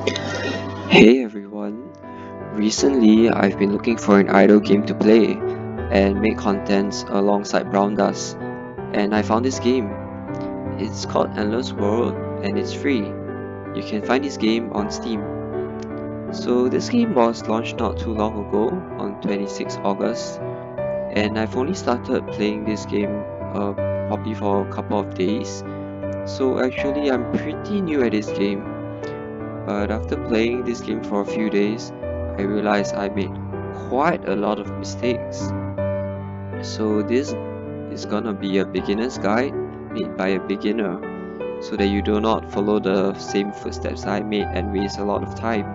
Hey everyone! Recently, I've been looking for an idle game to play and make contents alongside browndust, and I found this game. It's called Endless World and it's free. You can find this game on Steam. So this game was launched not too long ago on 26 August, and I've only started playing this game probably for a couple of days. So actually, I'm pretty new at this game. But after playing this game for a few days, I realized I made quite a lot of mistakes. So this is gonna be a beginner's guide made by a beginner so that you do not follow the same footsteps I made and waste a lot of time.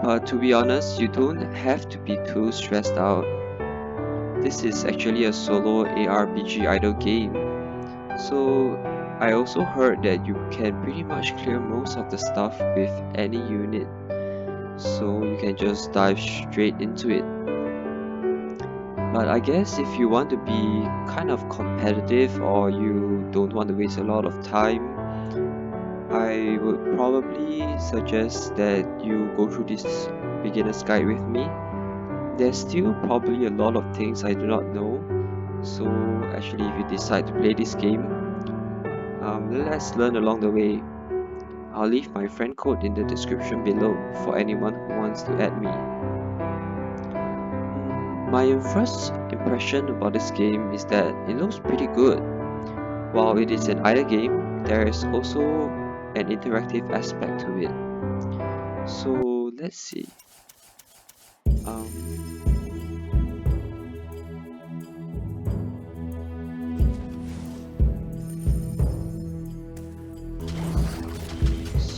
But to be honest, you don't have to be too stressed out. This is actually a solo ARPG idle game. So I also heard that you can pretty much clear most of the stuff with any unit, so you can just dive straight into it. But I guess if you want to be kind of competitive or you don't want to waste a lot of time, I would probably suggest that you go through this beginner's guide with me. There's still probably a lot of things I do not know, so actually if you decide to play this game, let's learn along the way. I'll leave my friend code in the description below for anyone who wants to add me. My first impression about this game is that it looks pretty good. While it is an idle game, there is also an interactive aspect to it. So let's see. Um,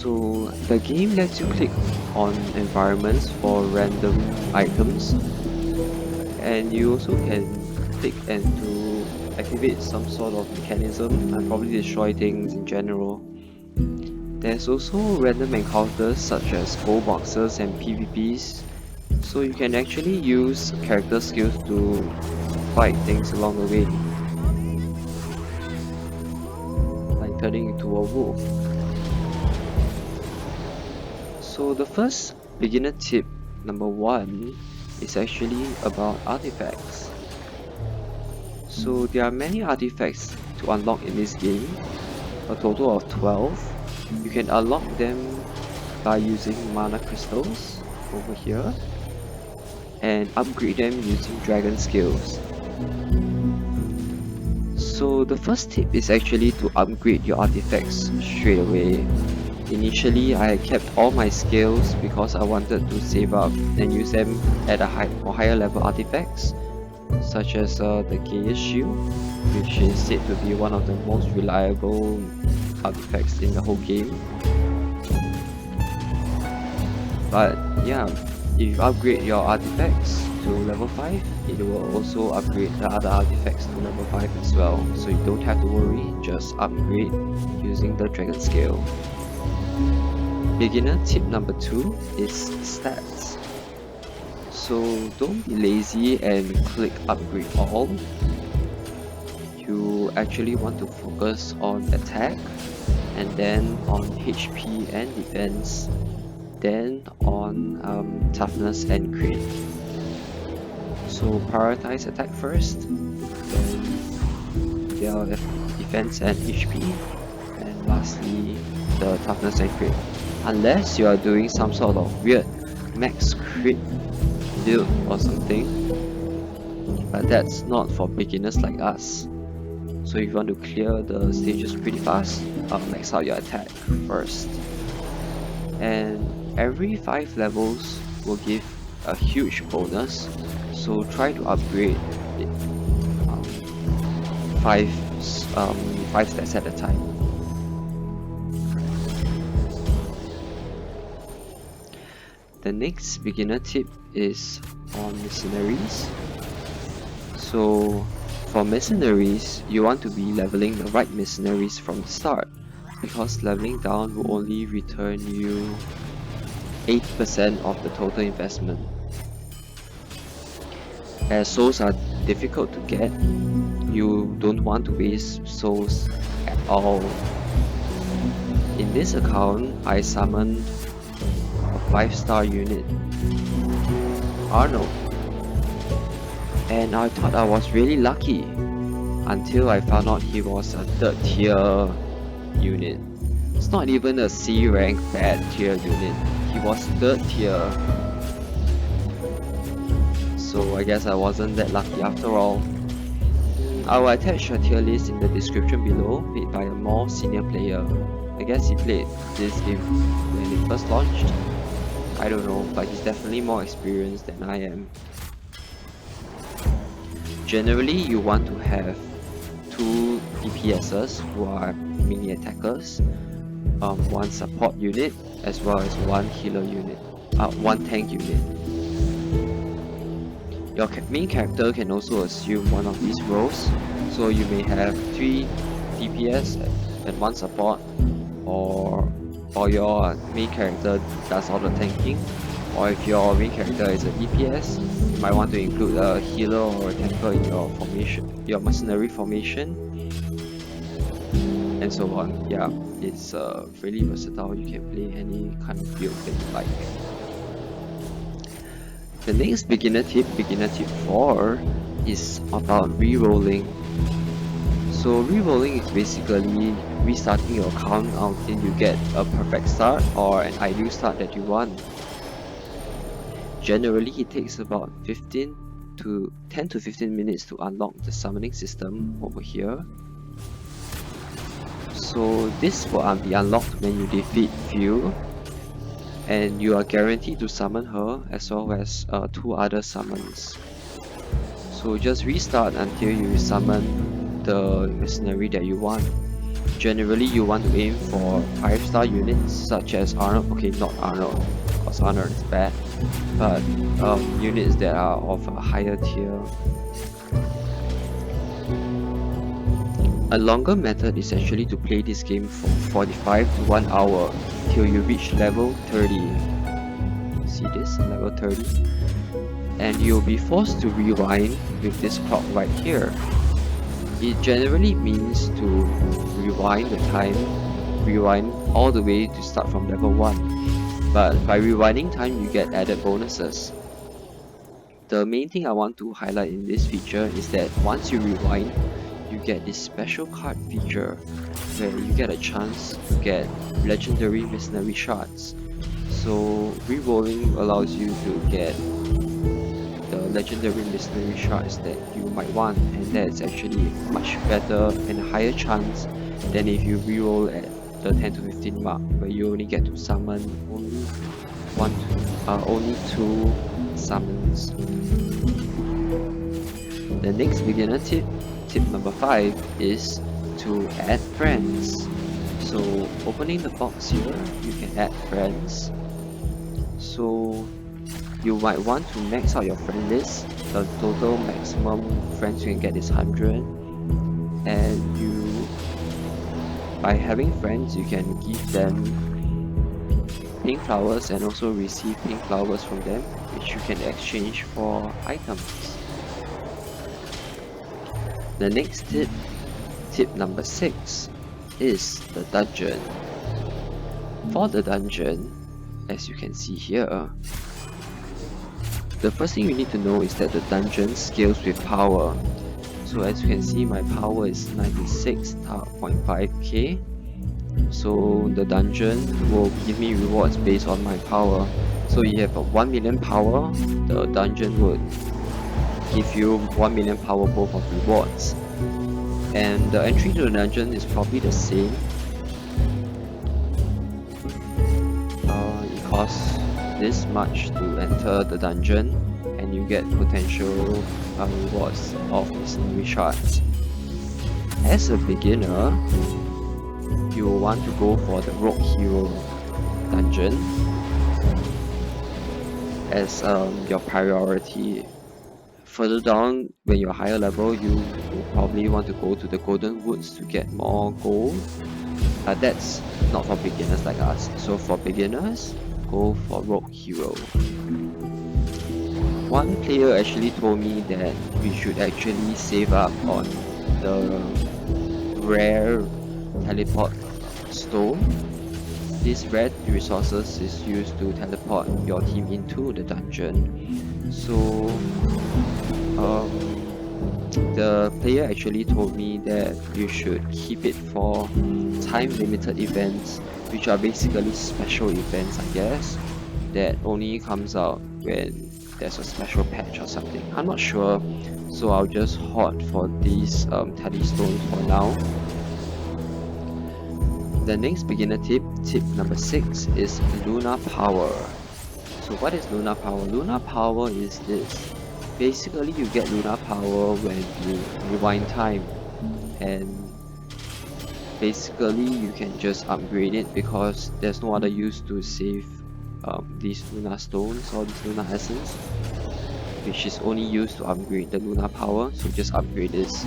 so the game lets you click on environments for random items, and you also can click and to activate some sort of mechanism and probably destroy things in general. There's also random encounters such as gold boxes and PvPs, so you can actually use character skills to fight things along the way, like turning into a wolf. So the first beginner tip, number 1, is actually about artifacts. So there are many artifacts to unlock in this game, a total of 12. You can unlock them by using mana crystals over here and upgrade them using dragon skills. So the first tip is actually to upgrade your artifacts straight away. Initially, I kept all my skills because I wanted to save up and use them at a higher level artifacts, such as the Gaius Shield, which is said to be one of the most reliable artifacts in the whole game. But yeah, if you upgrade your artifacts to level 5, it will also upgrade the other artifacts to level 5 as well, so you don't have to worry, just upgrade using the dragon scale. Beginner tip number 2 is stats. So don't be lazy and click upgrade all. You actually want to focus on attack, and then on HP and defense, then on toughness and crit. So prioritize attack first, then their defense and HP, and lastly the toughness and crit. Unless you are doing some sort of weird max crit build or something, but that's not for beginners like us. So if you want to clear the stages pretty fast, max out your attack first. And every 5 levels will give a huge bonus, so try to upgrade it 5 stats at a time. The next beginner tip is on mercenaries. So for mercenaries, you want to be leveling the right mercenaries from the start, because leveling down will only return you 8% of the total investment. As souls are difficult to get, you don't want to waste souls at all In this account, I summoned a 5-star unit, Arnold, and I thought I was really lucky until I found out he was a 3rd tier unit. It's not even a C rank bad tier unit, he was 3rd tier. So I guess I wasn't that lucky after all. I will attach a tier list in the description below, made by a more senior player. I guess he played this game when it first launched. I don't know, but he's definitely more experienced than I am. Generally, you want to have 2 DPSs who are mini attackers, 1 support unit, as well as 1 healer unit, 1 tank unit. Your main character can also assume one of these roles, so you may have 3 DPS and 1 support, or your main character does all the tanking, or if your main character is a DPS, you might want to include a healer or a tanker in your formation, your mercenary formation, and so on. Yeah, it's really versatile. You can play any kind of build that you like. The next beginner tip 4, is about re-rolling. So re-rolling is basically restarting your account until you get a perfect start or an ideal start that you want. Generally, it takes about 10 to 15 minutes to unlock the summoning system over here. So this will be unlocked when you defeat Few, and you are guaranteed to summon her as well as 2 other summons. So just restart until you summon the mercenary that you want. Generally, you want to aim for 5-star units such as Arnold. Okay, not Arnold, because Arnold is bad, but units that are of a higher tier. A longer method is actually to play this game for 45 to 1 hour till you reach level 30. See this? Level 30. And you'll be forced to rewind with this clock right here. It generally means to rewind the time, rewind all the way to start from level 1. But by rewinding time, you get added bonuses. The main thing I want to highlight in this feature is that once you rewind, you get this special card feature where you get a chance to get legendary mercenary shards. So re-rolling allows you to get the legendary mercenary shards that you might want, and that's actually much better and a higher chance than if you re-roll at the 10 to 15 mark, where you only get to summon only 2 summons. The next beginner tip number 5, is to add friends. So opening the box here, you can add friends. So you might want to max out your friend list. The total maximum friends you can get is 100, and by having friends, you can give them pink flowers and also receive pink flowers from them, which you can exchange for items. The next tip number 6, is the dungeon. For the dungeon, as you can see here, the first thing you need to know is that the dungeon scales with power. So as you can see, my power is 96.5k. So the dungeon will give me rewards based on my power. So you have a 1 million power, the dungeon would give you 1 million power both of rewards. And the entry to the dungeon is probably the same. It costs this much to enter the dungeon, and you get potential rewards of mercenary shards. As a beginner, you will want to go for the Rogue Hero dungeon as your priority. Further down, when you're higher level, you will probably want to go to the Golden Woods to get more gold. But that's not for beginners like us. So for beginners, go for Rogue Hero. One player actually told me that we should actually save up on the rare teleport stone This red resources is used to teleport your team into the dungeon. So the player actually told me that you should keep it for time limited events, which are basically special events, I guess, that only comes out when there's a special patch or something. I'm not sure, so I'll just hoard for these teddy stones for now. The next beginner tip number 6, is Lunar Power. So what is Lunar Power? Lunar Power is this. Basically, you get Lunar Power when you rewind time, and basically you can just upgrade it because there's no other use to save these Lunar Stones or these Lunar Essence, which is only used to upgrade the Lunar Power, so just upgrade this.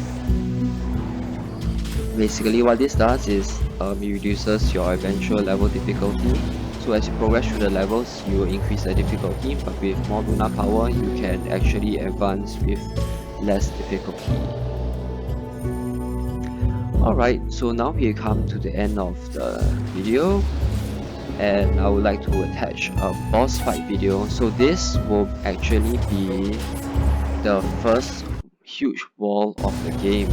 Basically what this does is it reduces your eventual level difficulty. So as you progress through the levels, you will increase the difficulty, but with more Lunar Power, you can actually advance with less difficulty. Alright, so now we come to the end of the video, and I would like to attach a boss fight video. So this will actually be the first huge wall of the game.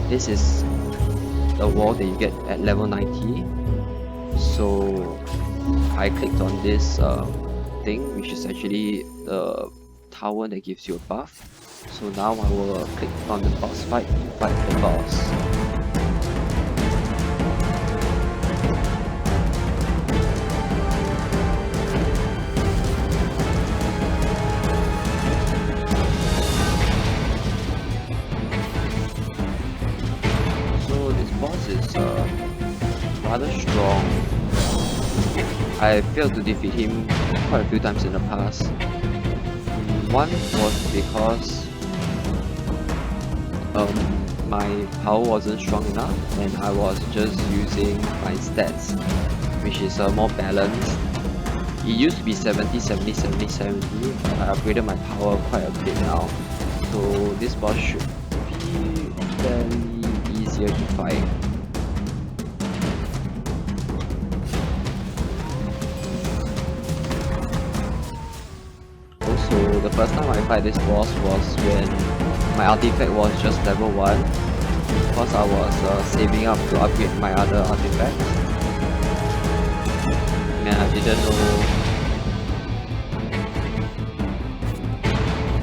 This is the wall that you get at level 90. So I clicked on this thing, which is actually the tower that gives you a buff. So now I will click on the boss fight to fight the boss. Is rather strong. I failed to defeat him quite a few times in the past. One was because my power wasn't strong enough and I was just using my stats, which is more balanced. It used to be 70, 70, 70, 70, but I upgraded my power quite a bit now. So this boss should be fairly easier to fight. Also, the first time I fight this boss was when my artifact was just level 1, because I was saving up to upgrade my other artifacts. Man, I didn't know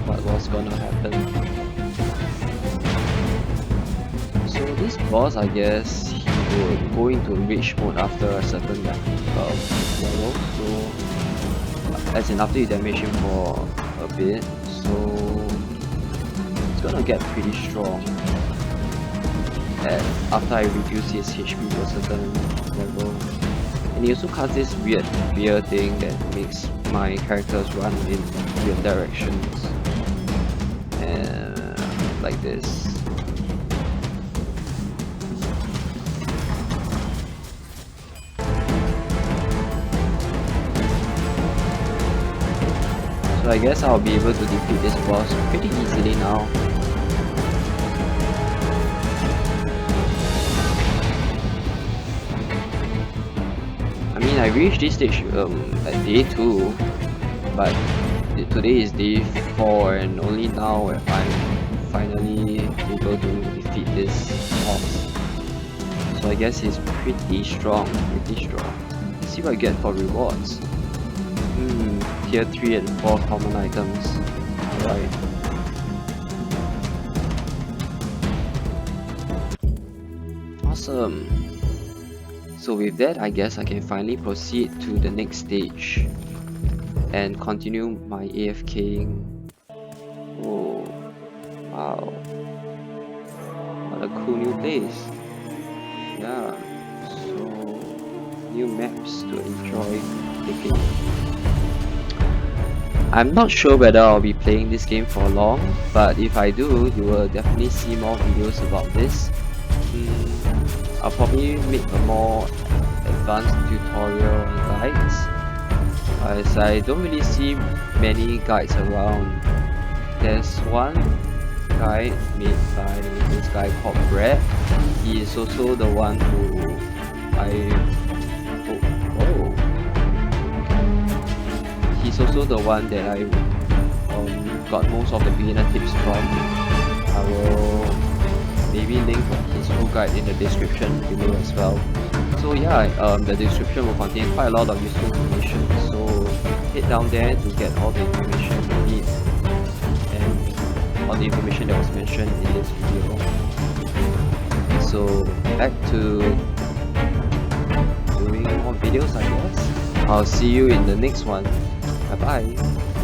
what was gonna happen. So this boss, I guess, he would go into rage mode after a certain level, so as in after you damage him for a bit, so it's gonna get pretty strong. And after I reduce his HP to a certain level. And he also casts this weird fear thing that makes my characters run in weird directions. And like this. So I guess I'll be able to defeat this boss pretty easily now. I mean, I reached this stage at day 2, but today is day 4 and only now I'm finally able to defeat this boss. So I guess he's pretty strong, Let's see what I get for rewards. Tier 3 and 4 common items. Alright. Awesome. So with that, I guess I can finally proceed to the next stage and continue my AFKing. Oh, wow. What a cool new place. Yeah, so new maps to enjoy taking. I'm not sure whether I'll be playing this game for long, but if I do, you will definitely see more videos about this. I'll probably make a more advanced tutorial and guides, as I don't really see many guides around. There's one guide made by this guy called Brad. He is also the one who I he's also the one that I got most of the beginner tips from. I will maybe link his full guide in the description below as well. So yeah, the description will contain quite a lot of useful information, so head down there to get all the information you need and all the information that was mentioned in this video. So back to doing more videos, I guess. I'll see you in the next one. Bye bye.